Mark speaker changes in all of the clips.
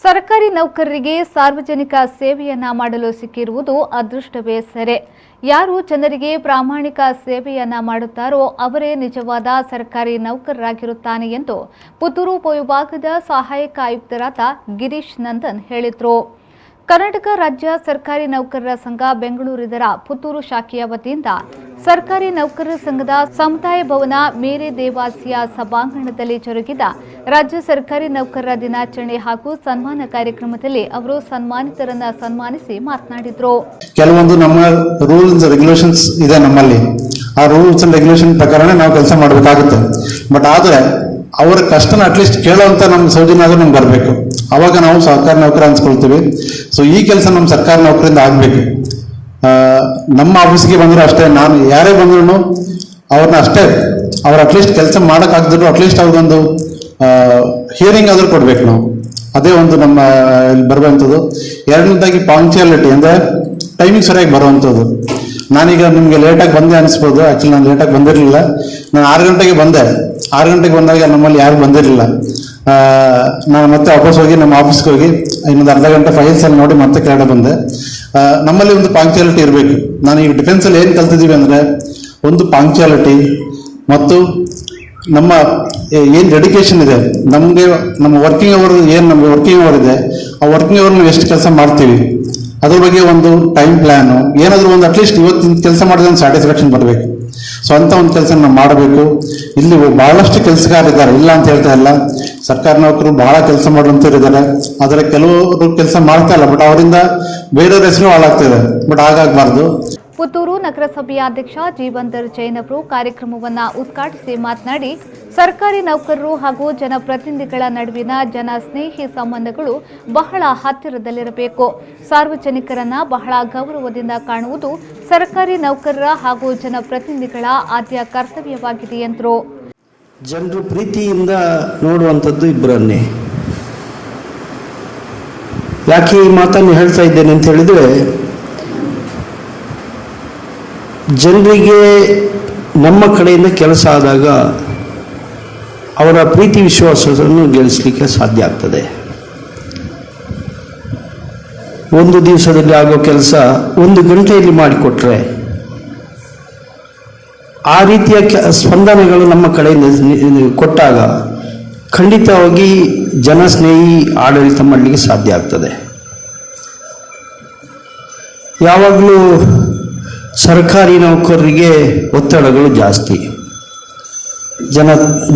Speaker 1: ಸರ್ಕಾರಿ ನೌಕರರಿಗೆ ಸಾರ್ವಜನಿಕ ಸೇವೆಯನ್ನ ಮಾಡಲು ಸಿಕ್ಕಿರುವುದು ಅದೃಷ್ಟವೇ ಸರಿ. ಯಾರು ಜನರಿಗೆ ಪ್ರಾಮಾಣಿಕ ಸೇವೆಯನ್ನ ಮಾಡುತ್ತಾರೋ ಅವರೇ ನಿಜವಾದ ಸರ್ಕಾರಿ ನೌಕರರಾಗಿರುತ್ತಾನೆ ಎಂದು ಪುತ್ತೂರು ಉಪವಿಭಾಗದ ಸಹಾಯಕ ಆಯುಕ್ತರಾದ ಗಿರೀಶ್ ನಂದನ್ ಹೇಳಿದರು. ಕರ್ನಾಟಕ ರಾಜ್ಯ ಸರ್ಕಾರಿ ನೌಕರರ ಸಂಘ ಬೆಂಗಳೂರು ಇದರ ಪುತ್ತೂರು ಶಾಖೆಯ ವತಿಯಿಂದ ಸರ್ಕಾರಿ ನೌಕರರ ಸಂಘದ ಸಮುದಾಯ ಭವನ ಮೇರೆ ದೇವಾಸಿಯ ಸಭಾಂಗಣದಲ್ಲಿ ಜರುಗಿದ ರಾಜ್ಯ ಸರ್ಕಾರಿ ನೌಕರರ ದಿನಾಚರಣೆ ಹಾಗೂ ಸನ್ಮಾನ ಕಾರ್ಯಕ್ರಮದಲ್ಲಿ ಅವರು ಸನ್ಮಾನಿತರನ್ನ ಸನ್ಮಾನಿಸಿ ಮಾತನಾಡಿದರು.
Speaker 2: ಕೆಲವೊಂದು ನಮ್ಮ ರೂಲ್ಸ್ ರೆಗ್ಯುಲೇಷನ್ಸ್ ಇದೆ, ನಮ್ಮಲ್ಲಿ ಆ ರೂಲ್ಸ್ ಅಂಡ್ ರೆಗ್ಯುಲೇಷನ್ ಪ್ರಕಾರ ನಾವು ಕೆಲಸ ಮಾಡಬೇಕಾಗುತ್ತೆ. ಬಟ್ ಆದರೆ ಅವರ ಕಷ್ಟನ ಅಟ್ಲೀಸ್ಟ್ ಕೇಳೋಂತ ನಮ್ಮ ಸೌಜನ್ಯ ಆದ್ರೂ ನಮ್ಗೆ ಬರಬೇಕು, ಅವಾಗ ನಾವು ಸರ್ಕಾರಿ ನೌಕರ ಅನ್ಸ್ಕೊಳ್ತೀವಿ. ಸೊ ಈ ಕೆಲಸ ನಮ್ಮ ಸರ್ಕಾರಿ ನೌಕರಿಂದ ಆಗ್ಬೇಕು. ನಮ್ಮ ಆಫೀಸ್ಗೆ ಬಂದ್ರು ಅಷ್ಟೇ, ನಾನು ಯಾರೇ ಬಂದ್ರು ಅವ್ರನ್ನ ಅಷ್ಟೇ, ಅವ್ರ ಅಟ್ಲೀಸ್ಟ್ ಕೆಲಸ ಮಾಡೋಕ್ಕಾಗದ್ರು ಅಟ್ಲೀಸ್ಟ್ ಅವ್ರಿಗೊಂದು ಹಿಯರಿಂಗ್ ಆದ್ರೂ ಕೊಡ್ಬೇಕು ನಾವು. ಅದೇ ಒಂದು ನಮ್ಮ ಇಲ್ಲಿ ಬರುವಂಥದ್ದು. ಎರಡನೇದಾಗಿ ಪಾಂಕ್ಚುಯಾಲಿಟಿ, ಅಂದ್ರೆ ಟೈಮಿಂಗ್ ಸರಿಯಾಗಿ ಬರುವಂಥದ್ದು. ನಾನೀಗ ನಿಮ್ಗೆ ಲೇಟಾಗಿ ಬಂದೆ ಅನಿಸ್ಬೋದು, ಆಕ್ಚುಲಿ ನಾನು ಲೇಟಾಗಿ ಬಂದಿರಲಿಲ್ಲ. ನಾನು 6 ಗಂಟೆಗೆ ಬಂದೆ. 6 ಗಂಟೆಗೆ ಬಂದಾಗ ನಮ್ಮಲ್ಲಿ ಯಾರು ಬಂದಿರಲಿಲ್ಲ. ನಾನು ಮತ್ತೆ ವಾಪಸ್ ಹೋಗಿ ನಮ್ಮ ಆಫೀಸ್ಗೆ ಹೋಗಿ ಇನ್ನೊಂದು ಅರ್ಧ ಗಂಟೆ ಫೈಲ್ಸ್ ಅಲ್ಲಿ ನೋಡಿ ಮತ್ತೆ ಕೆಳಗಡೆ ಬಂದೆ. ನಮ್ಮಲ್ಲಿ ಒಂದು ಪಾಂಕ್ಚುಯಾಲಿಟಿ ಇರಬೇಕು. ನಾನು ಈಗ ಡಿಫೆನ್ಸ್ ಅಲ್ಲಿ ಏನು ಕಲ್ತಿದ್ದೀವಿ ಅಂದ್ರೆ ಒಂದು ಪಾಂಕ್ಚುಯಾಲಿಟಿ ಮತ್ತು ನಮ್ಮ ಏನು ಡೆಡಿಕೇಶನ್ ಇದೆ ನಮಗೆ, ನಮ್ಮ ವರ್ಕಿಂಗ್ ಅವರ್ ಏನು ನಮಗೆ ವರ್ಕಿಂಗ್ ಅವರ್ ಇದೆ, ಆ ವರ್ಕಿಂಗ್ ಅವರ್ ನಾವು ಎಷ್ಟು ಕೆಲಸ ಮಾಡ್ತೀವಿ ಅದ್ರ ಬಗ್ಗೆ ಒಂದು ಟೈಮ್ ಪ್ಲಾನು, ಏನಾದರೂ ಒಂದು ಅಟ್ಲೀಸ್ಟ್ ಇವತ್ತಿನ ಕೆಲಸ ಮಾಡಿದ್ರೆ ಒಂದು ಸ್ಯಾಟಿಸ್ಫ್ಯಾಕ್ಷನ್ ಬರಬೇಕು. ಸೊ ಅಂತ ಒಂದು ಕೆಲಸ ನಾವು ಮಾಡಬೇಕು. ಇಲ್ಲಿ ಬಹಳಷ್ಟು ಕೆಲಸಗಾರಿದ್ದಾರೆ, ಇಲ್ಲ ಅಂತ ಹೇಳ್ತಾ ಇಲ್ಲ. ಸರ್ಕಾರಿ ನೌಕರು ಬಹಳ ಕೆಲಸ ಮಾಡುವಂತವ್ರು ಇದ್ದಾರೆ, ಆದರೆ ಕೆಲವರು ಕೆಲಸ ಮಾಡ್ತಾ ಇಲ್ಲ, ಬಟ್ ಅವರಿಂದ ಬೇರೆಯವ್ರ ಹೆಸರು ಹಾಳಾಗ್ತಿದೆ. ಬಟ್ ಹಾಗಾಗಬಾರ್ದು.
Speaker 1: ಪುತ್ತೂರು ನಗರಸಭೆಯ ಅಧ್ಯಕ್ಷ ಜೀವಂದರ್ ಜೈನ್ ಅವರು ಕಾರ್ಯಕ್ರಮವನ್ನು ಉದ್ಘಾಟಿಸಿ ಮಾತನಾಡಿ, ಸರ್ಕಾರಿ ನೌಕರರು ಹಾಗೂ ಜನಪ್ರತಿನಿಧಿಗಳ ನಡುವಿನ ಜನಸ್ನೇಹಿ ಸಂಬಂಧಗಳು ಬಹಳ ಹತ್ತಿರದಲ್ಲಿರಬೇಕು. ಸಾರ್ವಜನಿಕರನ್ನ ಬಹಳ ಗೌರವದಿಂದ ಕಾಣುವುದು ಸರ್ಕಾರಿ ನೌಕರರ ಹಾಗೂ ಜನಪ್ರತಿನಿಧಿಗಳ ಆದ್ಯ ಕರ್ತವ್ಯವಾಗಿದೆ ಎಂದರು.
Speaker 3: ಜನರು ಪ್ರೀತಿಯಿಂದ ನೋಡುವಂಥದ್ದು ಇಬ್ಬರನ್ನೇ. ಯಾಕೆ ಈ ಮಾತನ್ನು ಹೇಳ್ತಾ ಇದ್ದೇನೆ ಅಂತ ಹೇಳಿದ್ರೆ, ಜನರಿಗೆ ನಮ್ಮ ಕಡೆಯಿಂದ ಕೆಲಸ ಆದಾಗ ಅವರ ಪ್ರೀತಿ ವಿಶ್ವಾಸವನ್ನು ಗಳಿಸಲಿಕ್ಕೆ ಸಾಧ್ಯ ಆಗ್ತದೆ. ಒಂದು ದಿವಸದಲ್ಲಿ ಆಗೋ ಕೆಲಸ 1 ಗಂಟೆಯಲ್ಲಿ ಮಾಡಿಕೊಟ್ರೆ ಆ ರೀತಿಯ ಸ್ಪಂದನೆಗಳು ನಮ್ಮ ಕಡೆಯಿಂದ ಕೊಟ್ಟಾಗ ಖಂಡಿತವಾಗಿ ಜನಸ್ನೇಹಿ ಆಡಳಿತ ಮಾಡಲಿಕ್ಕೆ ಸಾಧ್ಯ ಆಗ್ತದೆ. ಯಾವಾಗಲೂ ಸರ್ಕಾರಿ ನೌಕರರಿಗೆ ಒತ್ತಡಗಳು ಜಾಸ್ತಿ,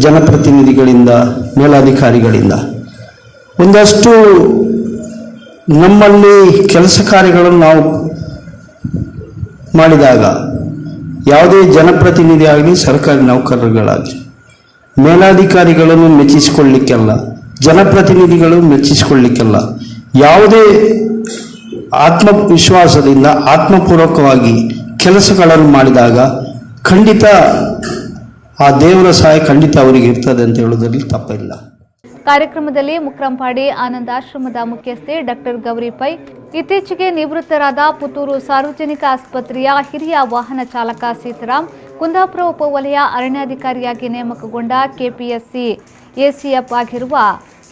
Speaker 3: ಜನಪ್ರತಿನಿಧಿಗಳಿಂದ, ಮೇಲಾಧಿಕಾರಿಗಳಿಂದ. ಒಂದಷ್ಟು ನಮ್ಮಲ್ಲಿ ಕೆಲಸ ಕಾರ್ಯಗಳನ್ನು ನಾವು ಮಾಡಿದಾಗ ಯಾವುದೇ ಜನಪ್ರತಿನಿಧಿ ಆಗಲಿ, ಸರ್ಕಾರಿ ನೌಕರರುಗಳಾಗಲಿ, ಮೇಲಾಧಿಕಾರಿಗಳನ್ನು ಮೆಚ್ಚಿಸಿಕೊಳ್ಳಿಕ್ಕೆಲ್ಲ, ಜನಪ್ರತಿನಿಧಿಗಳು ಮೆಚ್ಚಿಸಿಕೊಳ್ಳಿಕ್ಕೆಲ್ಲ, ಯಾವುದೇ ಆತ್ಮವಿಶ್ವಾಸದಿಂದ ಆತ್ಮಪೂರ್ವಕವಾಗಿ ಕೆಲಸಗಳನ್ನು ಮಾಡಿದಾಗ ಖಂಡಿತ ಆ ದೇವರ ಸಹಾಯ ಖಂಡಿತ ಅವರಿಗೆ ಇರ್ತದೆ ಅಂತ ಹೇಳೋದ್ರಲ್ಲಿ ತಪ್ಪಿಲ್ಲ.
Speaker 1: ಕಾರ್ಯಕ್ರಮದಲ್ಲಿ ಮುಕ್ರಂಪಾಡಿ ಆನಂದಾಶ್ರಮದ ಮುಖ್ಯಸ್ಥೆ ಡಾಕ್ಟರ್ ಗೌರಿ ಪೈ, ಇತ್ತೀಚೆಗೆ ನಿವೃತ್ತರಾದ ಪುತ್ತೂರು ಸಾರ್ವಜನಿಕ ಆಸ್ಪತ್ರೆಯ ಹಿರಿಯ ವಾಹನ ಚಾಲಕ ಸೀತಾರಾಮ್, ಕುಂದಾಪುರ ಉಪವಲಯ ಅರಣ್ಯಾಧಿಕಾರಿಯಾಗಿ ನೇಮಕಗೊಂಡ ಕೆಪಿಎಸ್ಸಿ ಎಸಿಎಫ್ ಆಗಿರುವ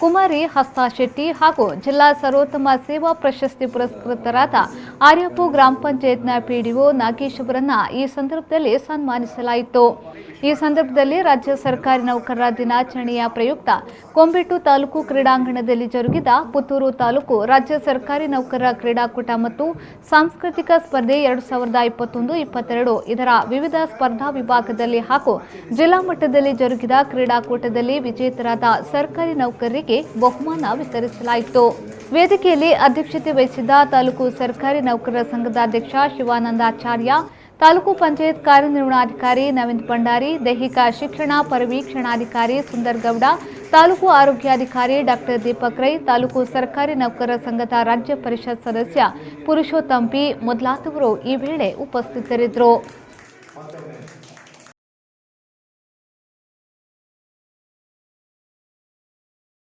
Speaker 1: ಕುಮಾರಿ ಹಸ್ತಾ ಶೆಟ್ಟಿ ಹಾಗೂ ಜಿಲ್ಲಾ ಸರ್ವೋತ್ತಮ ಸೇವಾ ಪ್ರಶಸ್ತಿ ಪುರಸ್ಕೃತರಾದ ಆರ್ಯಪು ಗ್ರಾಮ ಪಂಚಾಯತ್ನ ಪಿಡಿಒ ನಾಗೇಶ್ ಅವರನ್ನ ಈ ಸಂದರ್ಭದಲ್ಲಿ ಸನ್ಮಾನಿಸಲಾಯಿತು. ಈ ಸಂದರ್ಭದಲ್ಲಿ ರಾಜ್ಯ ಸರ್ಕಾರಿ ನೌಕರರ ದಿನಾಚರಣೆಯ ಪ್ರಯುಕ್ತ ಕೊಂಬೆಟ್ಟು ತಾಲೂಕು ಕ್ರೀಡಾಂಗಣದಲ್ಲಿ ಜರುಗಿದ ಪುತ್ತೂರು ತಾಲೂಕು ರಾಜ್ಯ ಸರ್ಕಾರಿ ನೌಕರರ ಕ್ರೀಡಾಕೂಟ ಮತ್ತು ಸಾಂಸ್ಕೃತಿಕ ಸ್ಪರ್ಧೆ 2021-22 ಇದರ ವಿವಿಧ ಸ್ಪರ್ಧಾ ವಿಭಾಗದಲ್ಲಿ ಹಾಗೂ ಜಿಲ್ಲಾ ಮಟ್ಟದಲ್ಲಿ ಜರುಗಿದ ಕ್ರೀಡಾಕೂಟದಲ್ಲಿ ವಿಜೇತರಾದ ಸರ್ಕಾರಿ ನೌಕರರಿಗೆ ಬಹುಮಾನ ವಿತರಿಸಲಾಯಿತು. ವೇದಿಕೆಯಲ್ಲಿ ಅಧ್ಯಕ್ಷತೆ ವಹಿಸಿದ್ದ ತಾಲೂಕು ಸರ್ಕಾರಿ ನೌಕರರ ಸಂಘದ ಅಧ್ಯಕ್ಷ ಶಿವಾನಂದಾಚಾರ್ಯ, ತಾಲೂಕು ಪಂಚಾಯತ್ ಕಾರ್ಯನಿರ್ವಹಣಾಧಿಕಾರಿ ನವೀನ್ ಭಂಡಾರಿ, ದೈಹಿಕ ಶಿಕ್ಷಣ ಪರಿವೀಕ್ಷಣಾಧಿಕಾರಿ ಸುಂದರ್ ಗೌಡ, ತಾಲೂಕು ಆರೋಗ್ಯಾಧಿಕಾರಿ ಡಾಕ್ಟರ್ ದೀಪಕ್ ರೈ, ತಾಲೂಕು ಸರ್ಕಾರಿ ನೌಕರರ ಸಂಘದ ರಾಜ್ಯ ಪರಿಷತ್ ಸದಸ್ಯ ಪುರುಷೋತ್ತಮ್ ಪಿ ಮೊದಲಾದವರು ಈ ವೇಳೆ ಉಪಸ್ಥಿತರಿದ್ದರು.